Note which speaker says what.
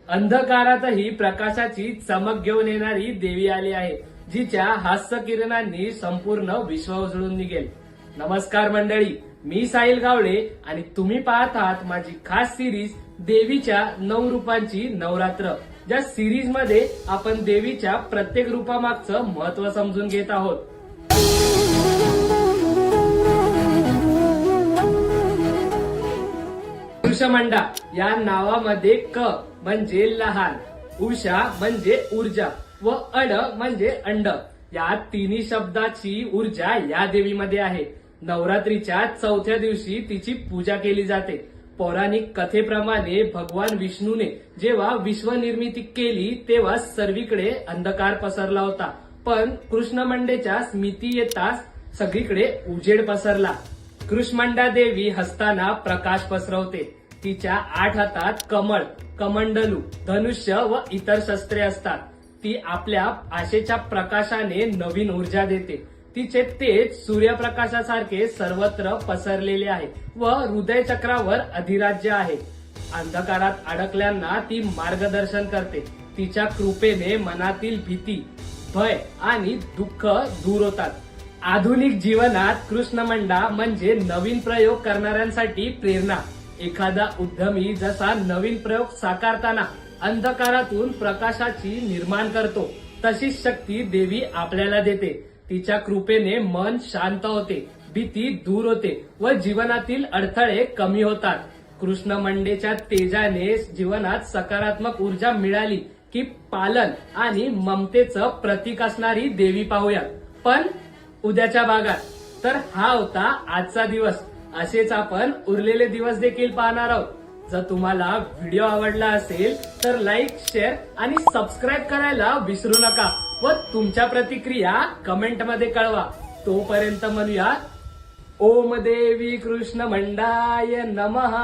Speaker 1: अंधकारातही प्रकाशाची चमक घेऊन येणारी देवी आली आहे, जिच्या हास्य किरणांनी संपूर्ण विश्व उजळून निघेल. नमस्कार मंडळी, मी साहिल गावडे आणि तुम्ही पाहत आहात माझी खास सिरीज देवीच्या 9 रूपांची नवरात्र. ज्या सिरीज मध्ये आपण देवीच्या प्रत्येक रूपामागचं महत्व समजून घेत आहोत. कृष्णमंडा या नावामध्ये क म्हणजे लहान, उषा म्हणजे ऊर्जा व अड म्हणजे अंड या तिन्ही शब्दाची ऊर्जा या देवीमध्ये आहे. नवरात्रीच्या 4थ्या दिवशी तिची पूजा केली जाते. पौराणिक कथेप्रमाणे भगवान विष्णूने जेव्हा विश्वनिर्मिती केली तेव्हा सर्वीकडे अंधकार पसरला होता, पण कृष्णमंडेच्या स्मृती येताच सगळीकडे उजेड पसरला. कृष्णमंडा देवी हसताना प्रकाश पसरवते. तिच्या 8 हातात कमळ, कमंडलू, धनुष्य व इतर शस्त्रे असतात. ती आपल्या आशेच्या प्रकाशाने नवीन ऊर्जा देते. तिचे तेज सूर्यप्रकाशासारखे सर्वत्र पसरलेले आहे व हृदय चक्रावर अधिराज्य आहे. अंधकारात अडकल्यांना ती मार्गदर्शन करते. तिच्या कृपेने मनातील भीती, भय आणि दुःख दूर होतात. आधुनिक जीवनात कृष्णमंडा म्हणजे नवीन प्रयोग करणाऱ्यांसाठी प्रेरणा. एखादा उद्यमी जसा नवीन प्रयोग साकारताना अंधकारातून प्रकाशाची निर्माण करतो, तशीच शक्ती देवी आपल्याला देते. तिच्या कृपेने मन शांत होते, भीती दूर होते व जीवनातील अडथळे कमी होतात. कृष्णमंडेच्या तेजाने जीवनात सकारात्मक ऊर्जा मिळाली की पालन आणि ममतेचं प्रतीक असणारी देवी पाहूया. पण उद्याच्या भागात तर हा होता आजचा दिवस. असेच आपण उरलेले दिवस देखील पाहणार आहोत. जर तुम्हाला व्हिडिओ आवडला असेल तर लाईक, शेअर आणि सबस्क्राईब करायला विसरू नका व तुमच्या प्रतिक्रिया कमेंट मध्ये कळवा. तोपर्यंत म्हणूया ओम देवी कृष्णमंडाय नमः.